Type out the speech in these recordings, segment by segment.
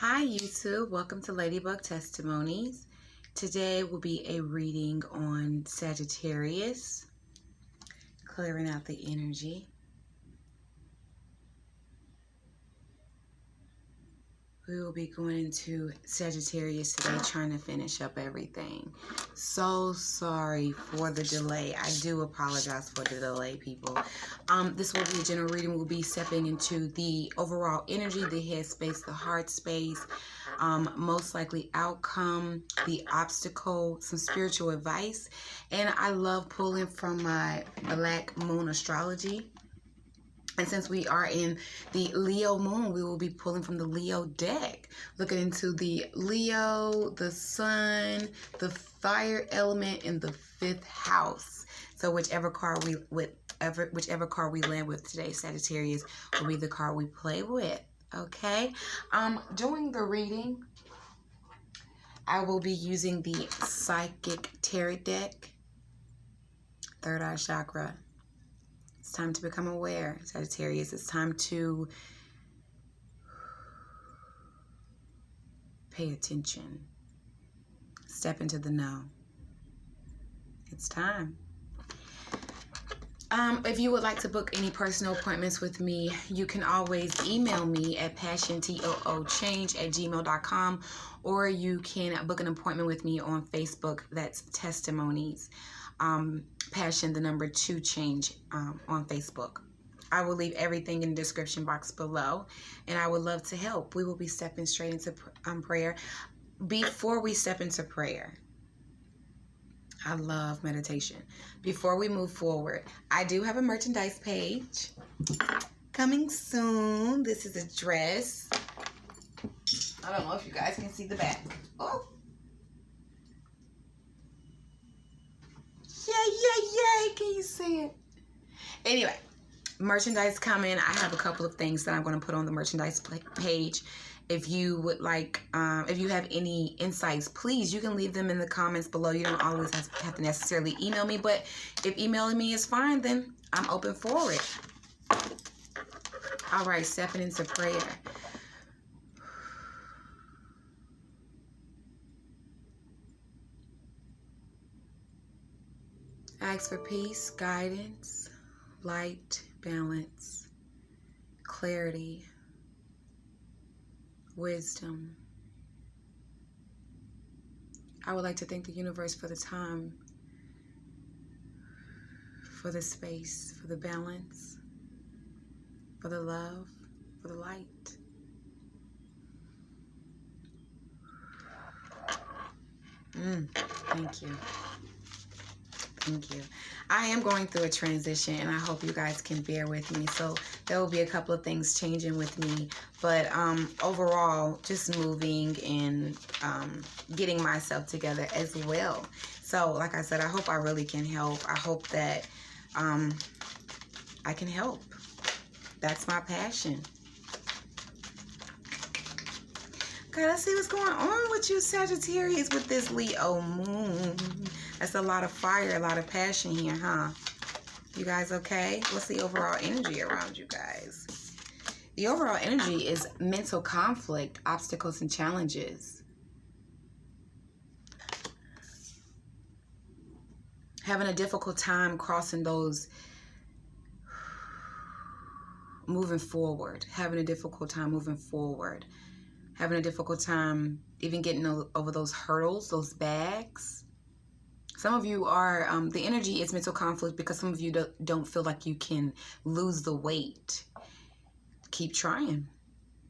Hi YouTube, welcome to Ladybug Testimonies. Today will be a reading on Sagittarius, clearing out the energy. We will be going into Sagittarius today, trying to finish up everything. So sorry for the delay. I do apologize for the delay, people. This will be a general reading. We'll be stepping into the overall energy, the head space, the heart space, most likely outcome, the obstacle, some spiritual advice. And I love pulling from my Black Moon astrology. And since we are in the Leo moon, we will be pulling from the Leo deck, looking into the Leo, the sun, the fire element, and the 5th house. So whichever card we land with today, Sagittarius, will be the card we play with. Okay. During the reading, I will be using the Psychic Tarot deck, third eye chakra. It's time to become aware, Sagittarius. It's time to pay attention. Step into the know. It's time. If you would like to book any personal appointments with me, you can always email me at passiontooochange@gmail.com, or you can book an appointment with me on Facebook. That's Testimonies. Passion, the number 2 change on Facebook. I will leave everything in the description box below, and I would love to help. We will be stepping straight into prayer. Before we step into prayer, I love meditation. Before we move forward, I do have a merchandise page coming soon. This is a dress. I don't know if you guys can see the back. Oh. Yay, can you see it? Anyway, merchandise coming. I have a couple of things that I'm going to put on the merchandise page. If you would like, if you have any insights, please, you can leave them in the comments below. You don't always have to necessarily email me, but if emailing me is fine, then I'm open for it. All right, stepping into prayer. Ask for peace, guidance, light, balance, clarity, wisdom. I would like to thank the universe for the time, for the space, for the balance, for the love, for the light. Thank you. Thank you. I am going through a transition, and I hope you guys can bear with me. So there will be a couple of things changing with me, but overall, just moving and getting myself together as well. So like I said, I hope I really can help. I hope that I can help. That's my passion. Gotta see what's going on with you, Sagittarius, with this Leo moon. That's a lot of fire, a lot of passion here, huh? You guys okay? What's the overall energy around you guys? The overall energy is mental conflict, obstacles, and challenges. Having a difficult time crossing those, moving forward. Having a difficult time moving forward. Having a difficult time even getting over those hurdles, those bags. Some of you are, the energy is mental conflict because some of you don't feel like you can lose the weight. Keep trying.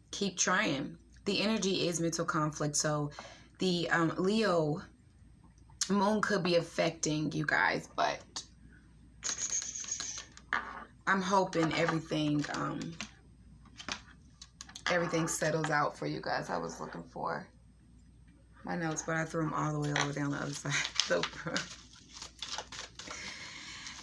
Keep trying. The energy is mental conflict. So the Leo moon could be affecting you guys, but I'm hoping everything settles out for you guys. I was looking for my notes, but I threw them all the way over down the other side. So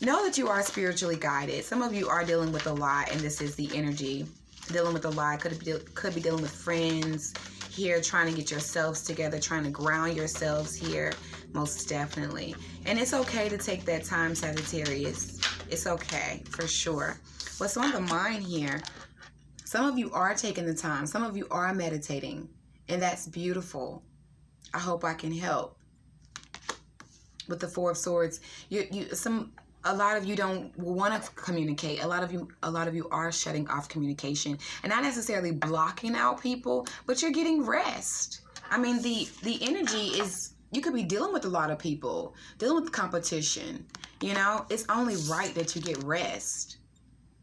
know that you are spiritually guided. Some of you are dealing with a lot, and this is the energy. Dealing with a lot. Could be dealing with friends here, trying to get yourselves together, trying to ground yourselves here, most definitely. And it's okay to take that time, Sagittarius. It's okay, for sure. What's on the mind here? Some of you are taking the time. Some of you are meditating. And that's beautiful. I hope I can help. With the Four of Swords, a lot of you don't want to communicate. A lot of you are shutting off communication, and not necessarily blocking out people, but you're getting rest. I mean, the energy is, you could be dealing with a lot of people, dealing with competition. You know, it's only right that you get rest.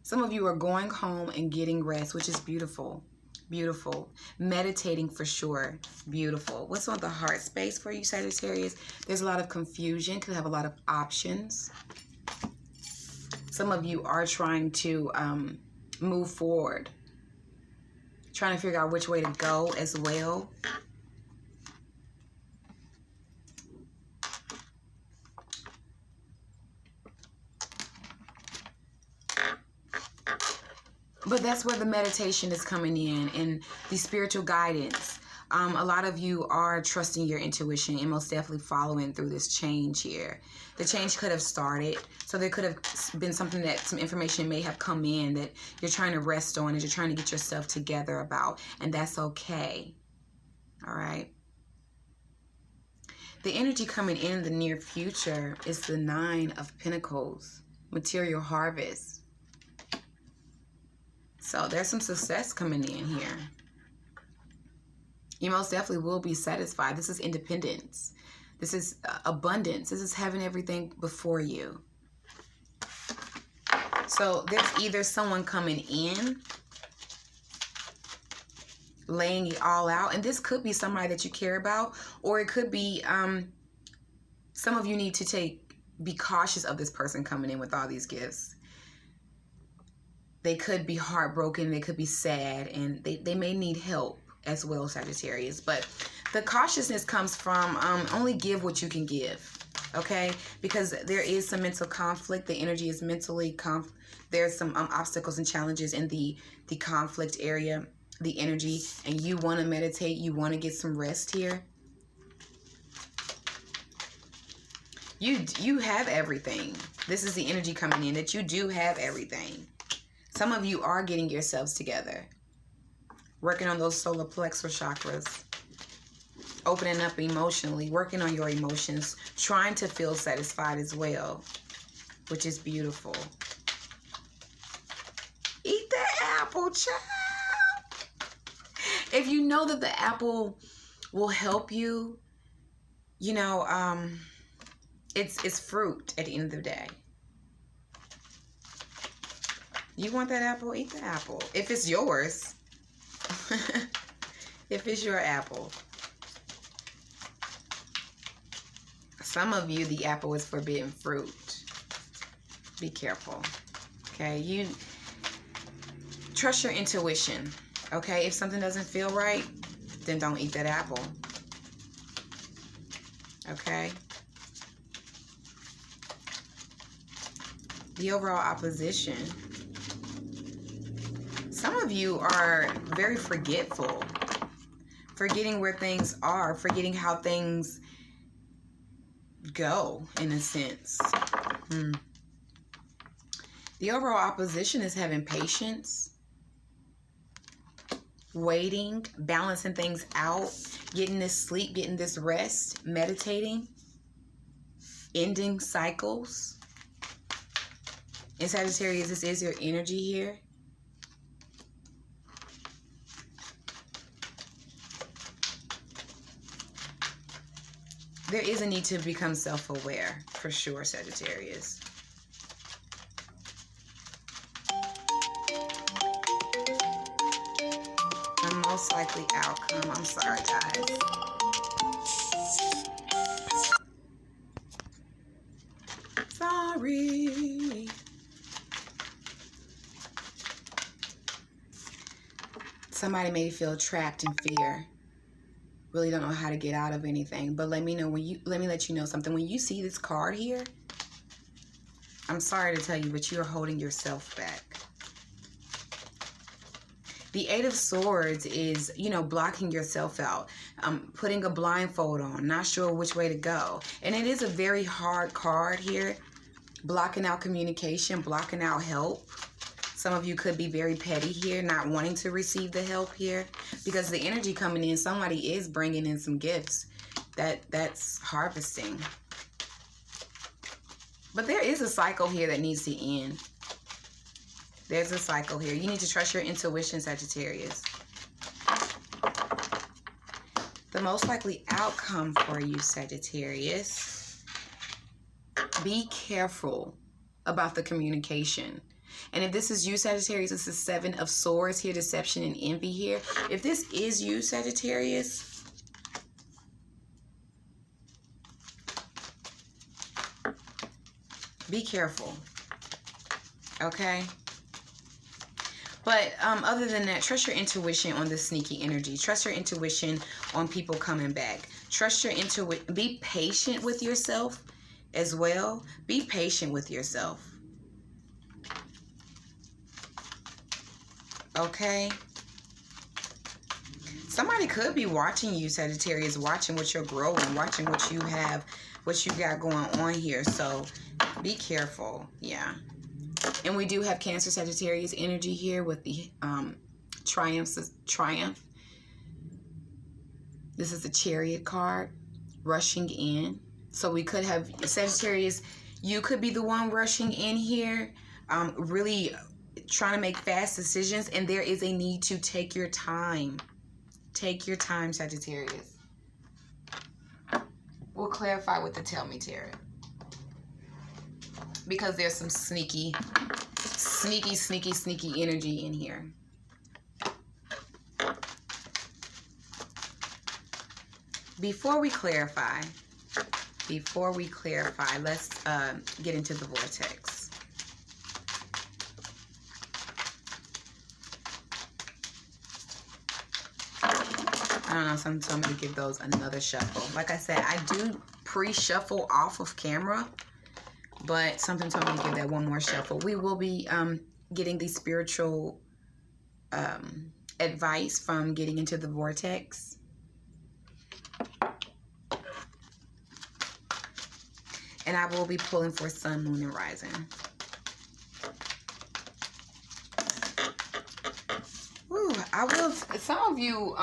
Some of you are going home and getting rest, which is beautiful. Beautiful. Meditating for sure. Beautiful. What's on the heart space for you, Sagittarius? There's a lot of confusion. Could have a lot of options. Some of you are trying to move forward. Trying to figure out which way to go as well. But that's where the meditation is coming in and the spiritual guidance. A lot of you are trusting your intuition and most definitely following through this change here. The change could have started. So there could have been something that some information may have come in that you're trying to rest on, that you're trying to get yourself together about. And that's okay. All right. The energy coming in the near future is the Nine of Pentacles. Material harvest. So there's some success coming in here. You most definitely will be satisfied. This is independence. This is abundance. This is having everything before you. So there's either someone coming in, laying it all out. And this could be somebody that you care about. Or it could be some of you need to be cautious of this person coming in with all these gifts. They could be heartbroken, they could be sad, and they may need help as well, Sagittarius. But the cautiousness comes from only give what you can give, okay? Because there is some mental conflict. The energy is mentally there's some obstacles and challenges in the conflict area, the energy, and you want to meditate, you want to get some rest here. You have everything. This is the energy coming in, that you do have everything. Some of you are getting yourselves together, working on those solar plexus chakras, opening up emotionally, working on your emotions, trying to feel satisfied as well, which is beautiful. Eat that apple, child. If you know that the apple will help you, you know, it's fruit at the end of the day. You want that apple? Eat the apple. If it's yours. If it's your apple. Some of you, the apple is forbidden fruit. Be careful. Okay? You trust your intuition. Okay? If something doesn't feel right, then don't eat that apple. Okay? The overall opposition. Some of you are very forgetful, forgetting where things are, forgetting how things go, in a sense. The overall opposition is having patience, waiting, balancing things out, getting this sleep, getting this rest, meditating, ending cycles. In Sagittarius, this is your energy here. There is a need to become self-aware, for sure, Sagittarius. The most likely outcome. I'm sorry, guys. Sorry. Somebody may feel trapped in fear. Really don't know how to get out of anything. But let me let you know something. When you see this card here, I'm sorry to tell you, but you're holding yourself back. The Eight of Swords is, you know, blocking yourself out, putting a blindfold on, not sure which way to go. And it is a very hard card here, blocking out communication, blocking out help. Some of you could be very petty here, not wanting to receive the help here, because the energy coming in, somebody is bringing in some gifts. That's harvesting. But there is a cycle here that needs to end. There's a cycle here. You need to trust your intuition, Sagittarius. The most likely outcome for you, Sagittarius. Be careful about the communication. And if this is you, Sagittarius, this is 7 of Swords here, deception and envy here. If this is you, Sagittarius, be careful, okay? But other than that, trust your intuition on the sneaky energy. Trust your intuition on people coming back. Trust your intuition. Be patient with yourself as well. Be patient with yourself. Okay? Somebody could be watching you, Sagittarius, watching what you're growing, watching what you have, what you got going on here. So be careful. Yeah. And we do have Cancer, Sagittarius energy here with the triumph. This is the Chariot card, rushing in. So we could have Sagittarius, you could be the one rushing in here, really trying to make fast decisions. And there is a need to take your time. Take your time, Sagittarius. We'll clarify with the Tell Me Tarot, because there's some sneaky energy in here. Before we clarify, let's get into the vortex. I don't know, some told me to give those another shuffle. Like I said, I do pre-shuffle off of camera, but something told me to give that one more shuffle. We will be getting the spiritual advice from getting into the vortex. And I will be pulling for Sun, Moon, and Rising. Ooh, I will. Some of you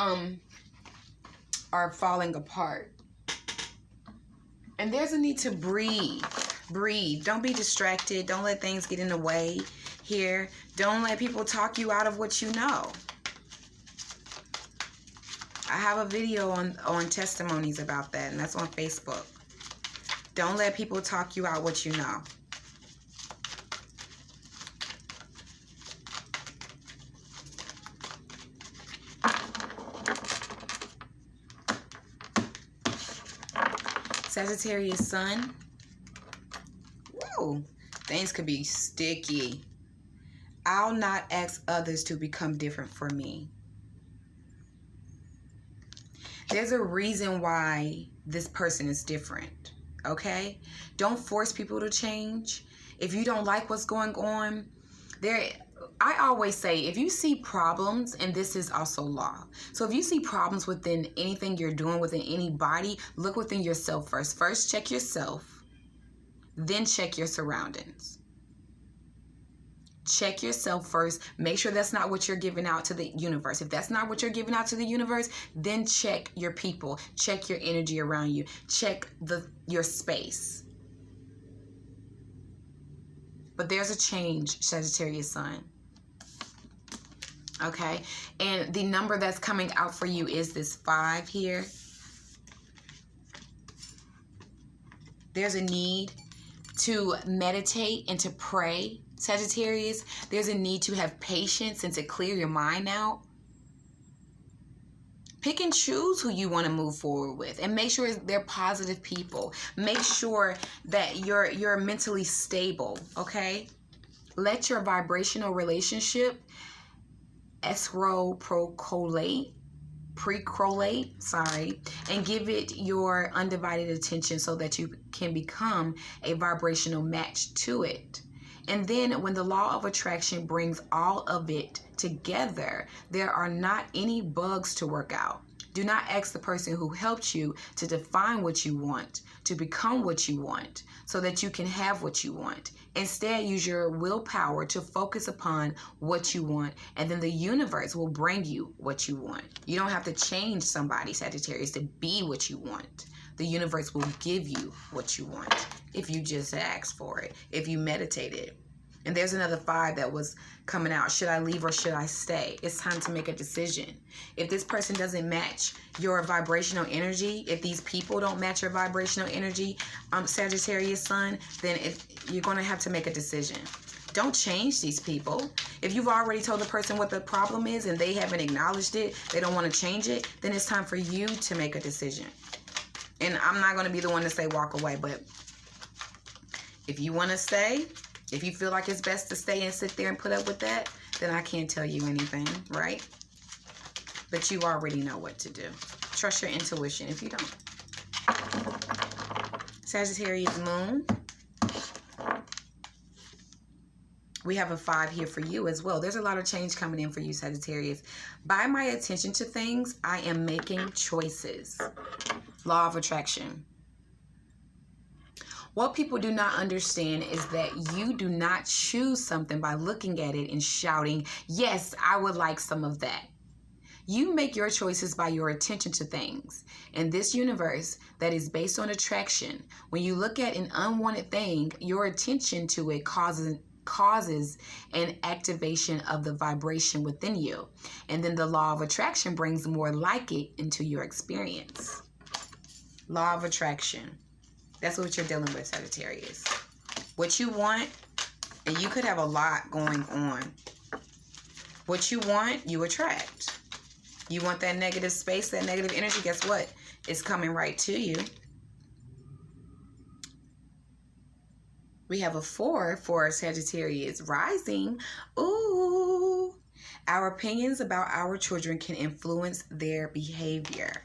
are falling apart. And there's a need to breathe. Breathe. Don't be distracted. Don't let things get in the way here. Don't let people talk you out of what you know. I have a video on testimonies about that, and that's on Facebook. Don't let people talk you out what you know. Sagittarius Sun. Whoa, things could be sticky. I'll not ask others to become different for me. There's a reason why this person is different, okay? Don't force people to change. If you don't like what's going on, I always say, if you see problems, and this is also law, so if you see problems within anything you're doing, within anybody, look within yourself first. First, check yourself, then check your surroundings. Check yourself first. Make sure that's not what you're giving out to the universe. If that's not what you're giving out to the universe, then check your people. Check your energy around you. Check your space. But there's a change, Sagittarius Sun. Okay? And the number that's coming out for you is this 5 here. There's a need to meditate and to pray, Sagittarius. There's a need to have patience and to clear your mind out. Pick and choose who you want to move forward with, and make sure they're positive people. Make sure that you're mentally stable, okay? Let your vibrational relationship precrolate, and give it your undivided attention so that you can become a vibrational match to it. And then when the law of attraction brings all of it together, there are not any bugs to work out. Do not ask the person who helped you to define what you want, to become what you want, so that you can have what you want. Instead, use your willpower to focus upon what you want, and then the universe will bring you what you want. You don't have to change somebody, Sagittarius, to be what you want. The universe will give you what you want if you just ask for it, if you meditate it. And there's another 5 that was coming out. Should I leave or should I stay? It's time to make a decision. If this person doesn't match your vibrational energy, if these people don't match your vibrational energy, Sagittarius sun, then you're going to have to make a decision. Don't change these people. If you've already told the person what the problem is and they haven't acknowledged it, they don't want to change it, then it's time for you to make a decision. And I'm not going to be the one to say walk away, but if you want to stay, if you feel like it's best to stay and sit there and put up with that, then I can't tell you anything, right? But you already know what to do. Trust your intuition if you don't. Sagittarius moon. We have a 5 here for you as well. There's a lot of change coming in for you, Sagittarius. By my attention to things, I am making choices. Law of attraction. What people do not understand is that you do not choose something by looking at it and shouting, yes, I would like some of that. You make your choices by your attention to things. In this universe that is based on attraction, when you look at an unwanted thing, your attention to it causes an activation of the vibration within you. And then the law of attraction brings more like it into your experience. Law of attraction. That's what you're dealing with, Sagittarius. What you want, and you could have a lot going on. What you want, you attract. You want that negative space, that negative energy, guess what? It's coming right to you. We have a 4 for Sagittarius rising. Ooh. Our opinions about our children can influence their behavior.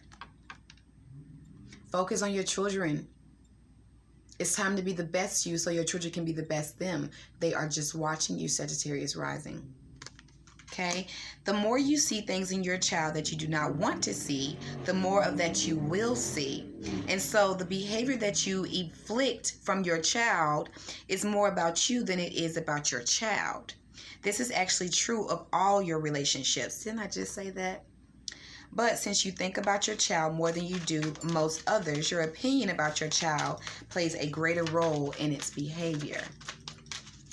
Focus on your children. It's time to be the best you so your children can be the best them. They are just watching you, Sagittarius rising. Okay? The more you see things in your child that you do not want to see, the more of that you will see. And so the behavior that you inflict from your child is more about you than it is about your child. This is actually true of all your relationships. Didn't I just say that? But since you think about your child more than you do most others, your opinion about your child plays a greater role in its behavior.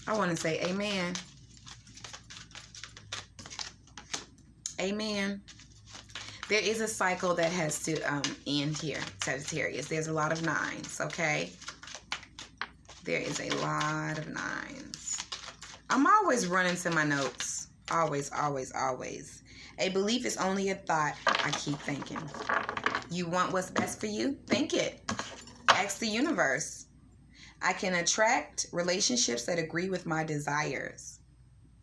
I want to say amen. Amen. There is a cycle that has to end here, Sagittarius. There's a lot of 9s, okay? There is a lot of 9s. I'm always running to my notes. Always, always, always. A belief is only a thought I keep thinking. You want what's best for you? Think it. Ask the universe. I can attract relationships that agree with my desires.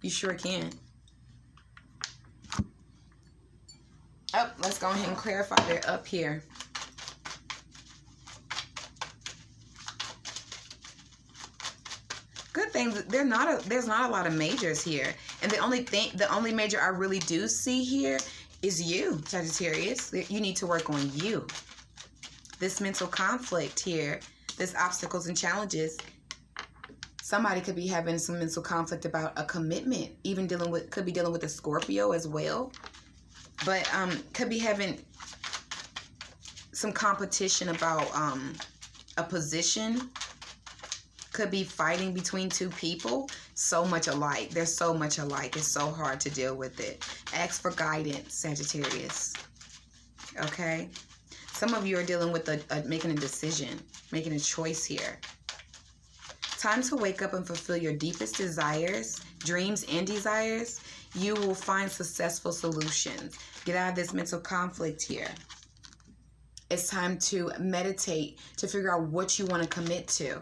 You sure can. Oh, let's go ahead and clarify. They're up here. Good thing there's not a lot of majors here. And the only major I really do see here is you, Sagittarius. You need to work on you. This mental conflict here, this obstacles and challenges. Somebody could be having some mental conflict about a commitment, even could be dealing with a Scorpio as well. But could be having some competition about a position. Could be fighting between 2 people. So much alike. They're so much alike. It's so hard to deal with it. Ask for guidance, Sagittarius. Okay? Some of you are dealing with making a decision, making a choice here. Time to wake up and fulfill your deepest desires, dreams, and desires. You will find successful solutions. Get out of this mental conflict here. It's time to meditate to figure out what you want to commit to.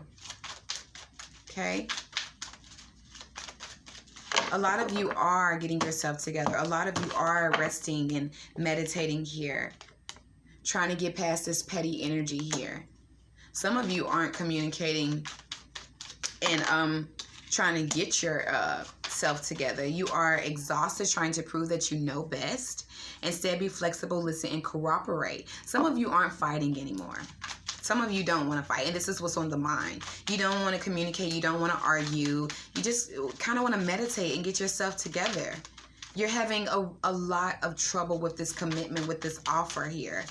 Okay? A lot of you are getting yourself together. A lot of you are resting and meditating here. Trying to get past this petty energy here. Some of you aren't communicating and trying to get your yourself together. You are exhausted trying to prove that you know best. Instead, be flexible, listen, and cooperate. Some of you aren't fighting anymore. Some of you don't want to fight, and this is what's on the mind. You don't want to communicate. You don't want to argue. You just kind of want to meditate and get yourself together. You're having a lot of trouble with this commitment, with this offer here.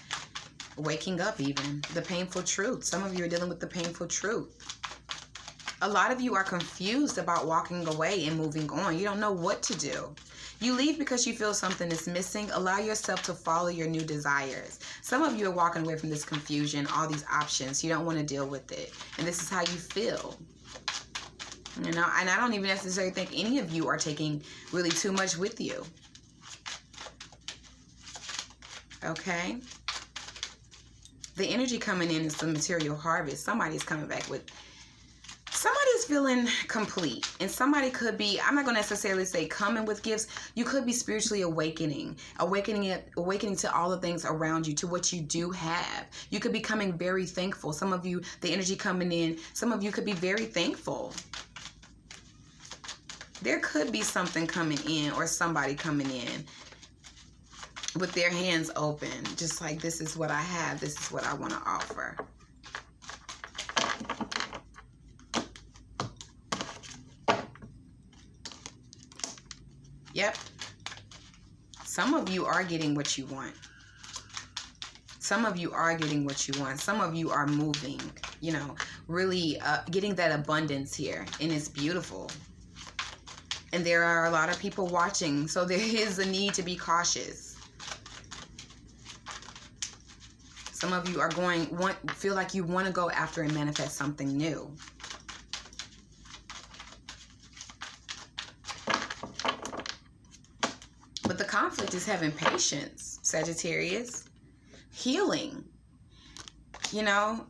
Waking up even. The painful truth. Some of you are dealing with the painful truth. A lot of you are confused about walking away and moving on. You don't know what to do. You leave because you feel something is missing. Allow yourself to follow your new desires. Some of you are walking away from this confusion, all these options. You don't want to deal with it. And this is how you feel. You know, and I don't even necessarily think any of you are taking really too much with you. Okay? The energy coming in is the material harvest. Somebody's coming back with... Somebody's feeling complete, and somebody could be, I'm not going to necessarily say coming with gifts. You could be spiritually awakening to all the things around you, to what you do have. You could be becoming very thankful. Some of you, the energy coming in, some of you could be very thankful. There could be something coming in, or somebody coming in with their hands open, just like, this is what I have, this is what I want to offer. Yep. Some of you are getting what you want. Some of you are getting what you want. Some of you are moving, you know, really getting that abundance here. And it's beautiful. And there are a lot of people watching. So there is a need to be cautious. Some of you are feel like you want to go after and manifest something new. But the conflict is having patience, Sagittarius. Healing. You know,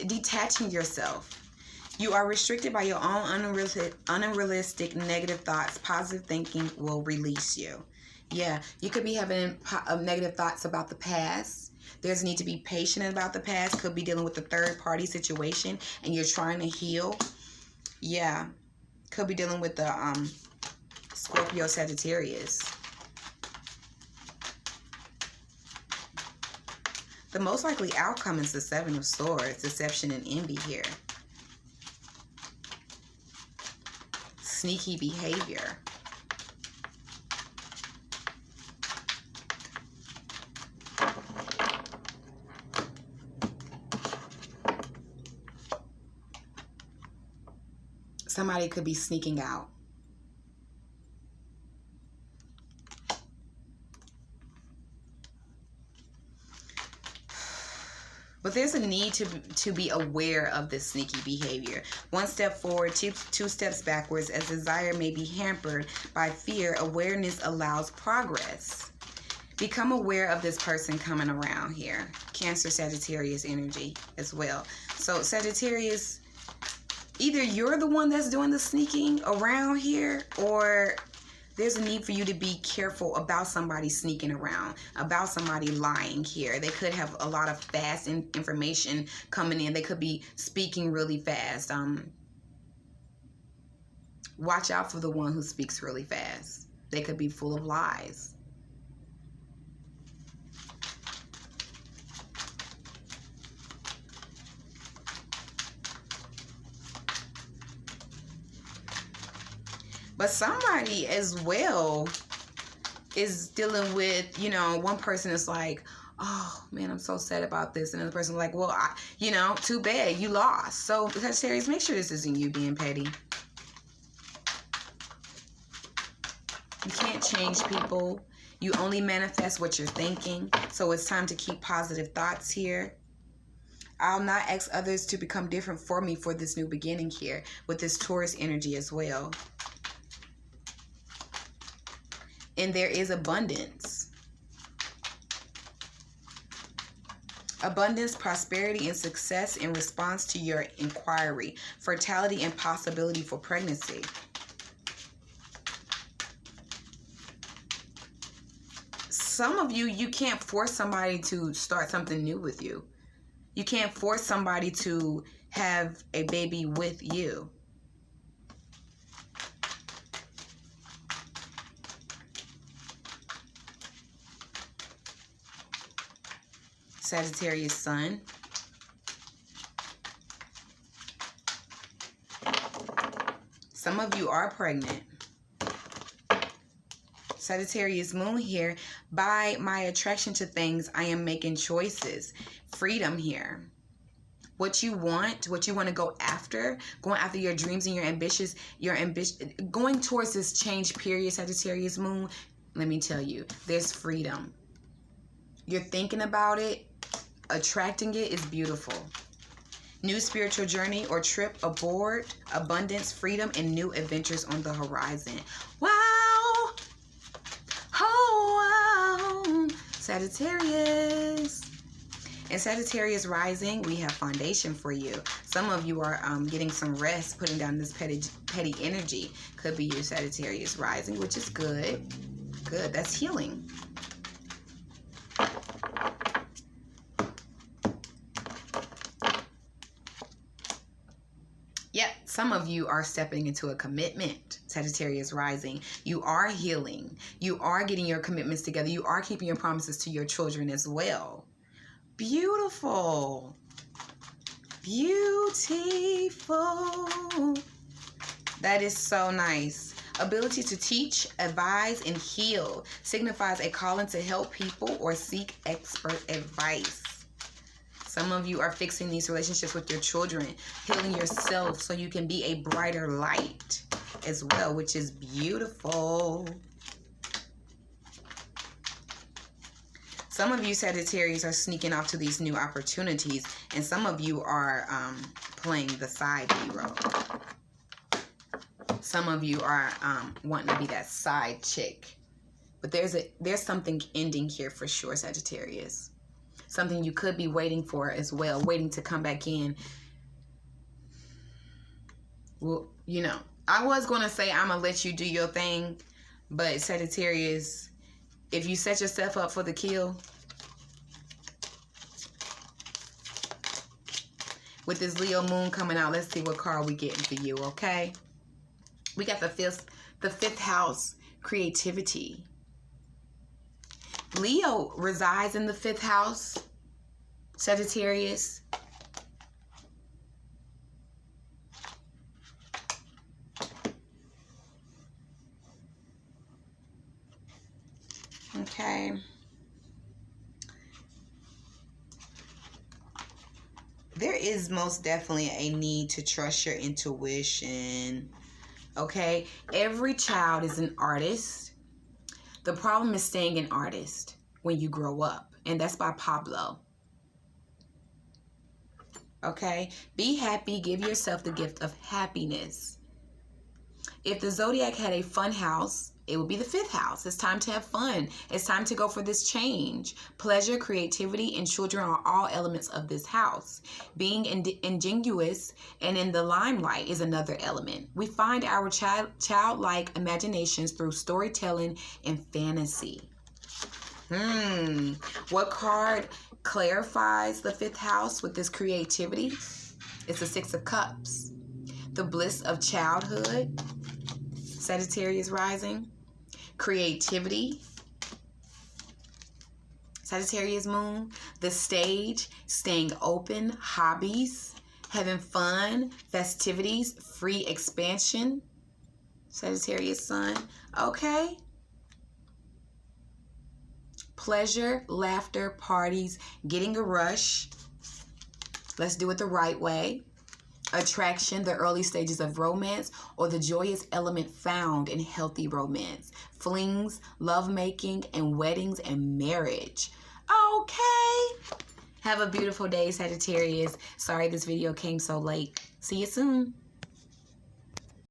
detaching yourself. You are restricted by your own unrealistic negative thoughts. Positive thinking will release you. Yeah, you could be having negative thoughts about the past. There's a need to be patient about the past. Could be dealing with a third-party situation and you're trying to heal. Yeah, could be dealing with the... Scorpio, Sagittarius. The most likely outcome is the Seven of Swords, deception and envy here. Sneaky behavior. Somebody could be sneaking out. But there's a need to be aware of this sneaky behavior. One step forward, two steps backwards. As desire may be hampered by fear, awareness allows progress. Become aware of this person coming around here. Cancer, Sagittarius energy as well. So Sagittarius, either you're the one that's doing the sneaking around here, or there's a need for you to be careful about somebody sneaking around, about somebody lying here. They could have a lot of fast information coming in. They could be speaking really fast. Watch out for the one who speaks really fast. They could be full of lies. But somebody as well is dealing with, you know, one person is like, oh man, I'm so sad about this. And the person is like, well, you know, too bad, you lost. So Sagittarius, make sure this isn't you being petty. You can't change people. You only manifest what you're thinking. So it's time to keep positive thoughts here. I'll not ask others to become different for me for this new beginning here with this Taurus energy as well. And there is abundance. Abundance, prosperity, and success in response to your inquiry. Fertility and possibility for pregnancy. Some of you, you can't force somebody to start something new with you. You can't force somebody to have a baby with you. Sagittarius Sun. Some of you are pregnant. Sagittarius Moon here. By my attraction to things, I am making choices. Freedom here. What you want to go after, going after your dreams and your ambitions, going towards this change period, Sagittarius Moon, let me tell you, there's freedom. You're thinking about it, attracting it is beautiful. New spiritual journey or trip aboard, abundance, freedom, and new adventures on the horizon. Wow! Oh, wow! Sagittarius. In Sagittarius rising, we have foundation for you. Some of you are getting some rest, putting down this petty energy. Could be your Sagittarius rising, which is good. Good. That's healing. Yep, some of you are stepping into a commitment, Sagittarius rising. You are healing. You are getting your commitments together. You are keeping your promises to your children as well. Beautiful. Beautiful. That is so nice. Ability to teach, advise, and heal signifies a calling to help people or seek expert advice. Some of you are fixing these relationships with your children, healing yourself so you can be a brighter light as well, which is beautiful. Some of you Sagittarius are sneaking off to these new opportunities, and some of you are playing the side hero. Some of you are wanting to be that side chick. But there's something ending here for sure, Sagittarius. Something you could be waiting for as well, waiting to come back in. Well, you know, I was going to say I'm going to let you do your thing, but Sagittarius, if you set yourself up for the kill, with this Leo moon coming out, let's see what card we getting for you, okay? We got the fifth house, creativity. Leo resides in the fifth house, Sagittarius. Okay. There is most definitely a need to trust your intuition. Okay? Every child is an artist. The problem is staying an artist when you grow up. And that's by Pablo. Okay? Be happy. Give yourself the gift of happiness. If the zodiac had a fun house, it would be the fifth house. It's time to have fun. It's time to go for this change. Pleasure, creativity, and children are all elements of this house. Being ingenuous and in the limelight is another element. We find our childlike imaginations through storytelling and fantasy. What card clarifies the fifth house with this creativity? It's the Six of Cups. The bliss of childhood, Sagittarius rising. Creativity, Sagittarius moon. The stage, staying open, hobbies, having fun, festivities, free expansion, Sagittarius sun. Okay. Pleasure, laughter, parties, getting a rush. Let's do it the right way. Attraction, the early stages of romance, or the joyous element found in healthy romance. Flings, lovemaking, and weddings and marriage. Okay. Have a beautiful day, Sagittarius. Sorry this video came so late. See you soon.